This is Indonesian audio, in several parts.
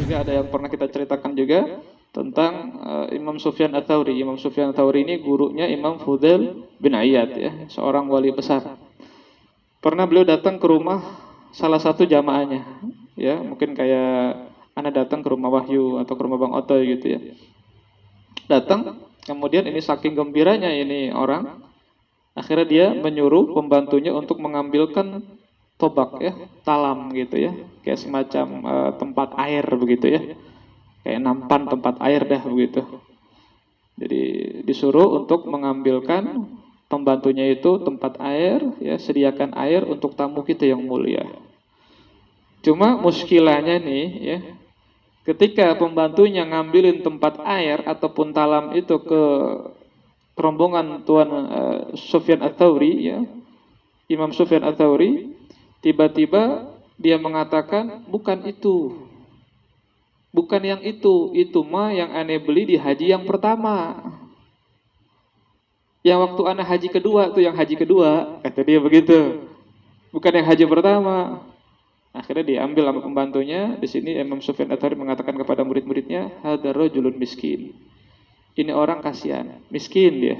juga ada yang pernah kita ceritakan juga tentang Imam Sufyan Ats-Tsauri. Imam Sufyan Ats-Tsauri ini gurunya Imam Fudail bin Iyad ya, seorang wali besar. Pernah beliau datang ke rumah salah satu jamaahnya, ya mungkin kayak Anda datang ke rumah Wahyu atau ke rumah Bang Otoy gitu ya. Datang, kemudian ini saking gembiranya ini orang, akhirnya dia menyuruh pembantunya untuk mengambilkan tobak ya, talam gitu ya, kayak semacam tempat air begitu ya, kayak nampan tempat air dah begitu. Jadi disuruh untuk mengambilkan pembantunya itu tempat air ya, sediakan air untuk tamu kita yang mulia. Cuma muskilahnya nih ya, ketika pembantunya ngambilin tempat air ataupun talam itu ke rombongan Tuan Sufyan Ats-Tsauri ya, Imam Sufyan Ats-Tsauri, tiba-tiba dia mengatakan bukan itu, bukan yang itu mah yang aneh beli di haji yang pertama. Yang waktu anak haji kedua tuh, yang haji kedua, kata dia begitu, bukan yang haji pertama. Akhirnya diambil sama pembantunya. Di sini Imam Sufyan Ats-Tsauri mengatakan kepada murid-muridnya, hadzal rajulun miskin. Ini orang kasihan, miskin dia.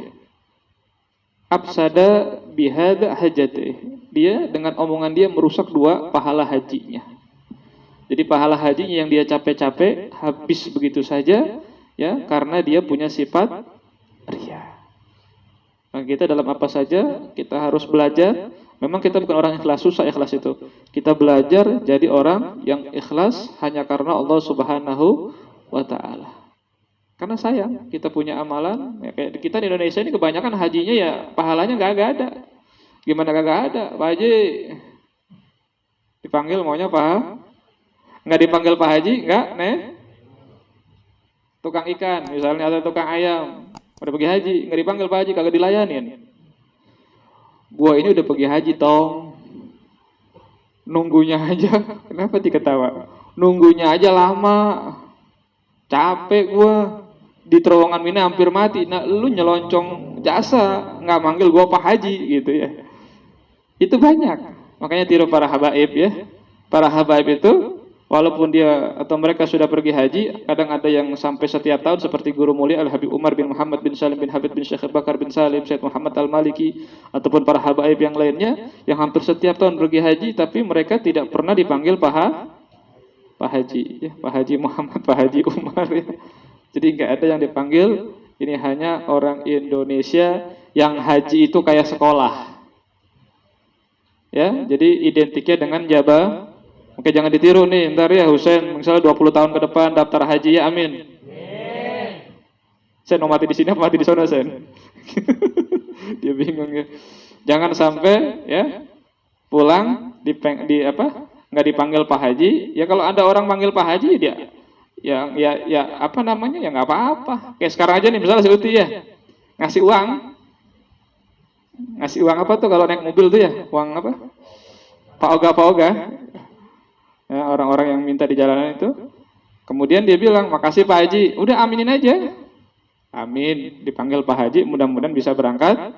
Afsada bihadza hajatih. Dia dengan omongan dia merusak dua pahala hajinya. Jadi pahala hajinya yang dia capek-capek habis begitu saja ya, karena dia punya sifat riya. Nah, kita dalam apa saja kita harus belajar. Memang kita bukan orang ikhlas, susah ikhlas itu. Kita belajar jadi orang yang ikhlas hanya karena Allah Subhanahu wa ta'ala. Karena sayang, kita punya amalan, ya kayak kita di Indonesia ini kebanyakan hajinya ya pahalanya nggak ada. Gimana kagak ada? Pak Haji dipanggil maunya Pak, nggak dipanggil Pak Haji, nggak, nih. Tukang ikan, misalnya atau tukang ayam, udah pergi haji, nggak dipanggil Pak Haji, kagak dilayanin. Gua ini udah pergi haji tong, nunggunya aja, kenapa diketawa? Nunggunya aja lama, capek gua. Di terowongan Mina hampir mati. Nah, lu nyeloncongan jasa, nggak manggil gua Pak Haji gitu ya. Itu banyak. Makanya tiru para habaib ya. Para habaib itu walaupun dia atau mereka sudah pergi haji, kadang ada yang sampai setiap tahun seperti guru mulia Al Habib Umar bin Muhammad bin Salim bin Habib bin Syekh Bakar bin Salim, Syekh Muhammad Al Maliki, ataupun para habaib yang lainnya yang hampir setiap tahun pergi haji, tapi mereka tidak pernah dipanggil Pak Haji ya, Pak Haji Muhammad, Pak Haji Umar ya. Jadi nggak ada yang dipanggil. Ini hanya orang Indonesia yang haji itu kayak sekolah. Ya, jadi identiknya dengan jabah. Oke, jangan ditiru nih, ntar ya Husain misalnya 20 tahun ke depan daftar haji ya, amin. Sen mau mati di sini apa mati di sana, Sen? Dia bingung ya. Jangan sampai ya pulang nggak dipanggil Pak Haji. Ya kalau ada orang panggil Pak Haji dia ya apa namanya ya nggak apa-apa. Kayak sekarang aja nih misalnya si Uti ya ngasih uang apa tuh kalau naik mobil tuh ya, uang apa? Pak Oga ya, orang-orang yang minta di jalanan itu. Kemudian dia bilang makasih Pak Haji, udah aminin aja, amin, dipanggil Pak Haji, mudah-mudahan bisa berangkat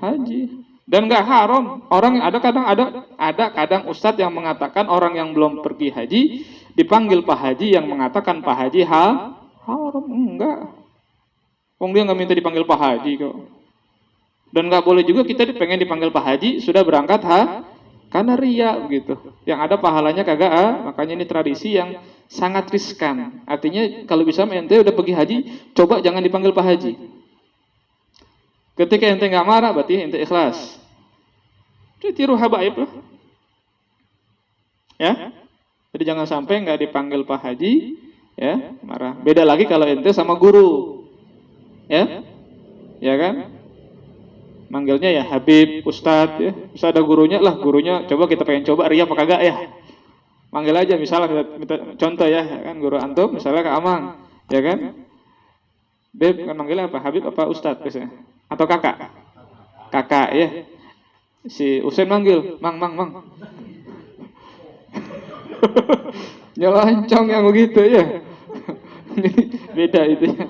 haji. Dan nggak haram. Orang ada kadang ustadz yang mengatakan orang yang belum pergi haji dipanggil Pak Haji, yang mengatakan Pak Haji haram. Enggak. Wong dia nggak minta dipanggil Pak Haji kok. Dan nggak boleh juga kita pengen dipanggil Pak Haji sudah berangkat karena riya begitu. Yang ada pahalanya kagak makanya ini tradisi yang sangat riskan. Artinya kalau bisa ente udah pergi haji, coba jangan dipanggil Pak Haji. Ketika ente nggak marah, berarti ente ikhlas. Jadi tiru habaib lah. Ya, jadi jangan sampai nggak dipanggil Pak Haji, ya marah. Beda lagi kalau ente sama guru, ya kan? Manggilnya ya Habib, Ustadz, ya. Bisa ada gurunya lah, gurunya coba kita pengen coba ria apa kagak ya. Manggil aja misalnya kita contoh ya kan, guru antum misalnya Kak Amang, ya kan? Beb kan manggilnya apa? Habib apa Ustadz biasanya? Atau kakak? Kakak ya. Si Usain manggil, Mang. Nyelancong yang begitu ya. Beda itu ya.